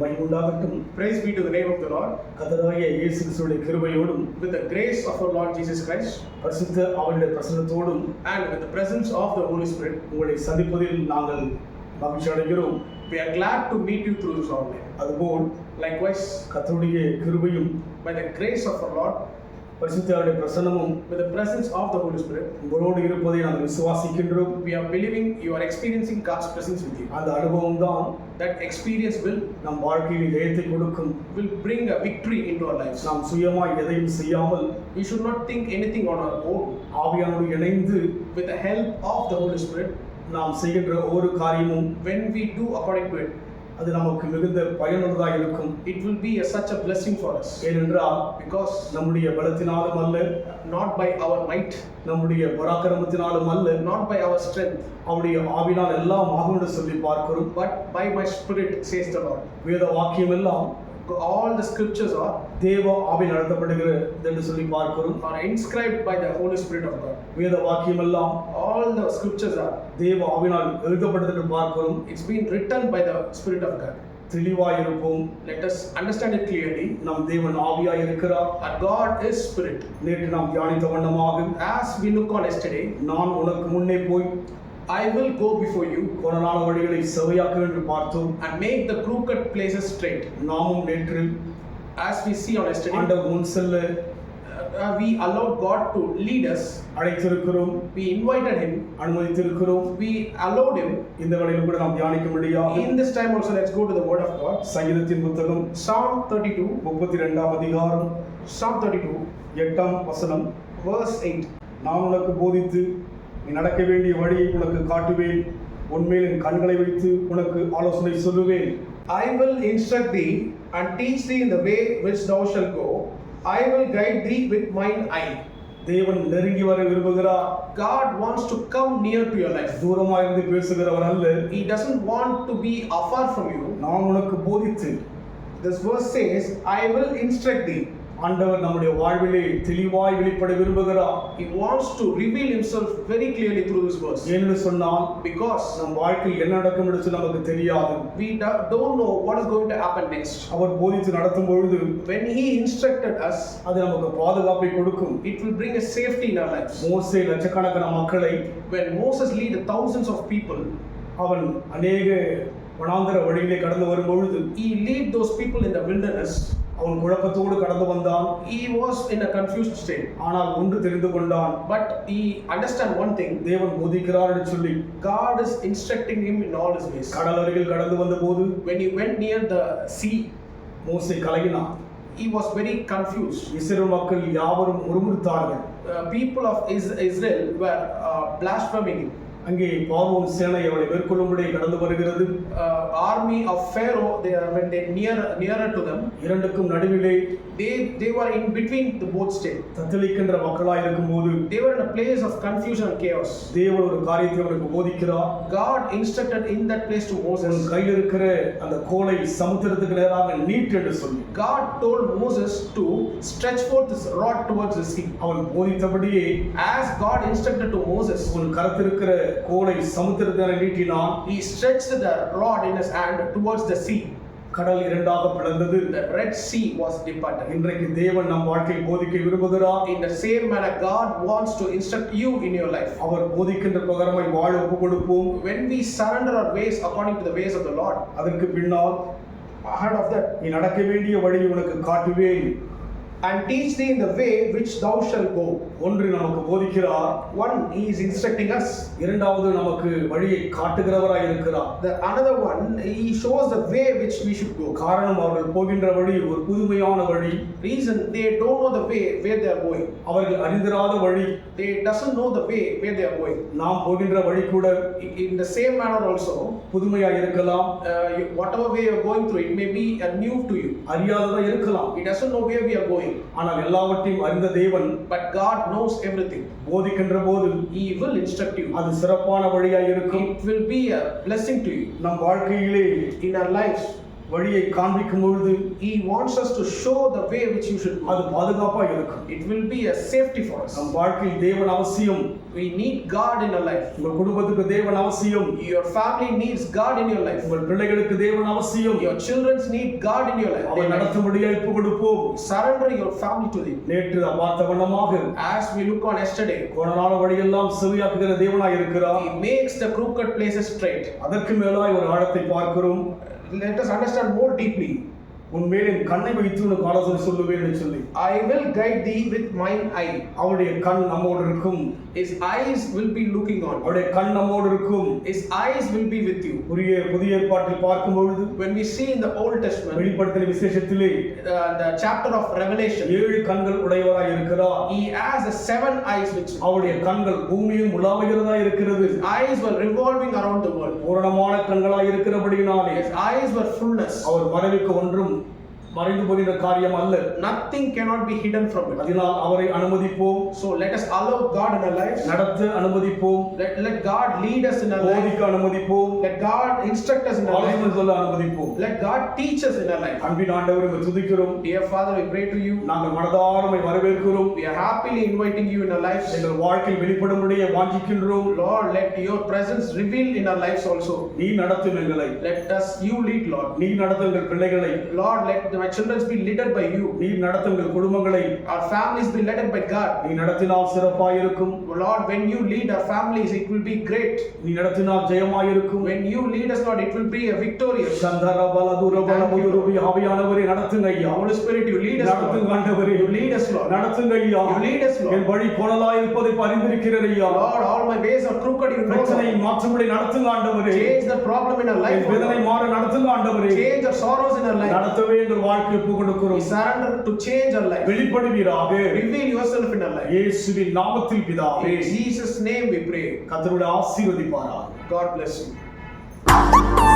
மகிமை உண்டாகட்டும். Praise be to the name of the Lord. கர்த்தராகிய இயேசு கிறிஸ்துவின் கிருபையோடும் With the grace of our Lord Jesus Christ பரிசுத்த அவருடைய பிரசன்னத்தோடும் and with the presence of the Holy Spirit, உங்களை சந்திப்பதில் நாங்கள் மகிழ்ச்சி அடைகிறோம். we are glad to meet you through this online. அதுபோல் Likewise, கர்த்தருடைய கிருபையும் by the grace of our Lord, பரிசுத்த அவருடைய பிரசன்னமும் with the presence of the Holy Spirit, உங்களோடு இருப்பதை நாங்கள் விசுவாசிக்கின்றோம். we are believing you are experiencing God's presence with you. அந்த அனுபவம் தான் That experience நம் வாழ்க்கையில் ஜெயத்தை கொடுக்கும். will bring a victory into our lives. நாம் சுயமாய் எதையும் செய்யாமல் We should not think anything on our own. ஆவியானோடு இணைந்து With the help of the Holy Spirit, நாம் செய்கின்ற ஒவ்வொரு காரியமும் when we do according to it, அது நமக்கு மிகுந்த பயனுள்ளதாக இருக்கும். it will be such a blessing for us. ஏனென்றால் Because நம்முடைய பலத்தினாலும் அல்ல, not by our might, நம்முடைய பராக்கிரமத்தினாலும் அல்ல, not by our strength, அவருடைய ஆவினால் எல்லாம் ஆகும் என்று சொல்லி பார்க்கிறோம். but by my spirit, says the Lord. வேத வாக்கியம் எல்லாம் All the scriptures தேவ ஆவி நடத்தப்படுகிறது என்று சொல்லி பார்க்கிறோம். are inscribed by the Holy Spirit of God. வேத வாக்கியம் எல்லாம் All the scriptures தேவ ஆவினால் எழுதப்பட்டது என்று பார்க்கிறோம். it's been written by the Spirit of God. தெளிவாய் இருப்போம். Let us understand it clearly. நம் தேவன் ஆவியாய் இருக்கிறார். Our God is spirit. நேற்று நாம் தியானித்த வண்ணமாக As we look on yesterday, நான் உனக்கு முன்னே போய் I will go before you கோணலான வழிகளை செவ்வையாக்க என்று பார்த்தோம். and make the crooked places straight. நாமும் நேற்று As we see on yesterday, ஆண்டவர் முன் செல்ல we allowed God to lead us. அழைத்திருக்கிறோம், We invited Him. அனுமதித்திருக்கிறோம். We allowed Him. இந்த வேளையில் கூட நாம் தியானிக்கும்படியாக In this time also, let's go to the Word of God. சங்கீதத்தின் புத்தகம் Psalm 32, 32ஆம் அதிகாரம் Psalm 32, 8ஆம் வசனம். verse 8. நான் உனக்கு போதித்து நீ நடக்க வேண்டிய வழியை உனக்கு காட்டுவேன், உன்மேல் என் கண்களை வைத்து உனக்கு ஆலோசனை சொல்லுவேன். I will instruct thee and teach thee in the way which thou shalt go. I will guide thee with mine eye. தேவன் நெருங்கி வர விரும்புகிறார். God wants to come near to your life. தூரமாக இருந்து பேசுகிறவர் அல்ல. He doesn't want to be afar from you. நான் உனக்கு போதித்து, This verse says, I will instruct thee. ஆண்டவர் நம்முடைய வாழ்விலே தெளிவாய் வெளிப்பட விரும்புகிறார். He wants to reveal himself very clearly through this verse. ஏன்னு சொன்னால் Because நம் வாழ்க்கையில் என்ன நடக்கும் என்று நமக்கு தெரியாது. we don't know what is going to happen next. அவர் போதித்து நடத்தும் பொழுது When he instructed us, அது நமக்கு பாதுகாப்பை கொடுக்கும். it will bring a safety in our lives. மோசே லட்சக்கணக்கான மக்களை When Moses led thousands of people, அவன் அநேக வனாந்தர வழியிலே கடந்து வரும் பொழுது he led those people in the wilderness. அவன் குழப்பத்தோடு கடந்து வந்தான். He was in a confused state. ஆனால் ஒன்று தெரிந்து கொண்டான், But he understand one thing. தேவன் போதிக்கிறார் என்று சொல்லி God is instructing him in all his ways. கடல் அருகில் கடந்து வந்த போது When he went near the sea, மோசே கலங்கினான். he was very confused. இஸ்ரவேல் மக்கள் யாவரும் முறுமுறுத்தார்கள். People of Israel were blaspheming him. அங்கே பார்வோன் சேனை அவளை மேற்கொள்ளும்படி கடந்து வருகிறது. Army of Pharaoh, when they nearer to them, இரண்டுக்கும் நடுவிலே they were in between the both state. தத்தளிக்கின்ற மக்களாய் இருக்கும்போது They were in a place of confusion and chaos. தேவன் ஒரு காரியத்தை அவனுக்கு போதிக்கிறார். God instructed in that place to Moses. உன் கையில் இருக்கிற அந்த கோலை சமுத்திரத்துக்கு நேராக நீட்டு என்று சொல்லி God told Moses to stretch forth his rod towards the sea. அவன் போதித்தபடியே As God instructed to Moses, உன் கரத்திருக்கிற கோலை சமுத்திரத்திலே நீட்டினான். he stretched the rod in his hand towards the sea. கடல் இரண்டாக பிளந்தது. The Red Sea was departed. இன்றைக்கு தேவன் நம் வாழ்க்கையை போதிக்க விரும்புகிறார். In the same manner, God wants to instruct you in your life. அவர் போதிக்கின்ற பிரகாரமாய் வாழ ஒப்புக் கொடுப்போம். When we surrender our ways according to the ways of the Lord, அதற்கு பின்னால் ahead of that, நீ நடக்க வேண்டிய வழியை உனக்கு காட்டுவேன் and teach thee in the way which thou shalt go. ஒன்று நமக்கு போதிக்கிறார். One, he is instructing us. இரண்டாவது நமக்கு வழியை காட்டுகிறவராய் இருக்கிறார். The another one, he shows the way which we should go. காரணம் அவர்கள் போகின்ற வழி ஒரு புதுமையான வழி. Reason, they don't know the way where they are going. அவர்கள் அறிந்திராத வழி. They doesn't know the way where they are going. நாம் போகின்ற வழி கூட In the same manner also, புதுமையாக இருக்கலாம். whatever way you are going through, it may be new to you. அறியாததா இருக்கலாம். He doesn't know where we are going. ஆனால் எல்லாவற்றையும் அறிந்த தேவன் But God knows everything. போதிக்கின்ற போது He will instruct you. அது சிறப்பான வழியாய் இருக்கும். It will be a blessing to you. நம் வாழ்க்கையிலே In our lives, வழியை காண்பிக்கும் பொழுது He wants us to show the way which you should அது go. பாதுகாப்பா இருக்கும். It will be a safety for us. நம் வாழ்க்கையில் தேவன் அவசியம். We need God in our life. உங்கள் குடும்பத்துக்கு தேவன் அவசியம். Your family needs God in your life. உங்கள் பிள்ளைகளுக்கு தேவன் அவசியம். Your children need God in your life. அவரை நடத்தும்படியாக ஒப்பு கொடுப்போம். Surrender your family to Him. நேற்று பார்த்த வண்ணமாக As we look on yesterday, கோணலான வழியெல்லாம் செவியாக்குகிற தேவனாய் இருக்கிறார். He makes the crooked places straight. அதற்கு மேலாய் ஒரு ஆழத்தை பார்க்கிறோம். Let us understand more deeply. உன்மேல் என் கண்ணை வைத்து உனக்கு ஆலோசனை சொல்லுவேன் என்று சொல்லி I will guide thee with mine eye. அவருடைய கண் நம்மோடு இருக்கும். His eyes will be looking on. அவருடைய கண் நம்மோடு இருக்கும். His eyes will be with you. புதிய ஏற்பாட்டில் பார்க்கும் பொழுது When we see in the Old Testament, வெளிப்படுத்தின விசேஷத்திலே the chapter of Revelation, 7 கண்கள் உடையவராய் இருக்கிறார். He has the 7 eyes which அவருடைய கண்கள் பூமியும் உலாவுகிறதா இருக்கிறது. His eyes were revolving around the world. பூரணமான கண்களாய் இருக்கிறபடியினாலே His eyes were fullness. அவர் மறைவுக்கு ஒன்றும் மறைந்து போகிற காரியம் அல்ல. Nothing cannot be hidden from it. அதனால் அவரை அனுமதிப்போம். So let us allow God in our lives. நடத்த அனுமதிப்போம். Let God lead us in our life. போதிக்க அனுமதிப்போம். Let God instruct us in our life. ஆலோசனை சொல்ல அனுமதிப்போம். Let God teach us in our life. அன்பின் ஆண்டவரே உம்மை துதிக்கிறோம். Dear Father, we pray to you. நாங்கள் மனதார உம்மை வரவேற்கிறோம். We are happily inviting you in our lives. எங்கள் வாழ்க்கையில் வெளிப்படும்படியே வாஞ்சிக்கின்றோம். Lord, let your presence reveal in our lives also. நீ நடத்தும் எங்களை. Let us, you lead, Lord. நீ நடத்தும் எங்கள் பிள்ளைகளை. Lord, let my children be led by you. நீ நடத்தும் எங்கள் குடும்பங்களை. Our families be led by God. நீ நடத்தினால் சிறப்பாய் இருக்கும். Lord, when you lead our families, it will be great. நீ நடத்தினால் ஜெயமாய் இருக்கும். When you lead us, Lord, it will be a victorious. Chandra பலதுர பலமுதுருவி ஆவியானவரே நடத்துங்க ஐயா. Holy Spirit, you lead us, நடத்துங்க Lord. ஆண்டவரே. You lead us, Lord. நடத்துங்க ஐயா. You lead us, Lord. என் வழி கோணலாய் இருப்பதை அறிந்திருக்கிறீர் ஐயா. Lord, all my ways are crooked, you know. பிரச்சனையை மாற்றும்படி நடத்துங்க ஆண்டவரே. Change the problem in our life. என் வேதனை மாற நடத்துங்க ஆண்டவரே. Change our sorrows in our life. நடத்தவே எங்கள் வாழ்க்கையை ஒப்புக் We கொடுக்கிறோம். surrender to change our life. வெளிப்படுவீராக. Reveal yourself in our life. இயேசுவின் நாமத்தில் பிதாவே. In Jesus' name we pray. கர்த்தருடைய ஆசீர்வதிப்பாராக. God bless you.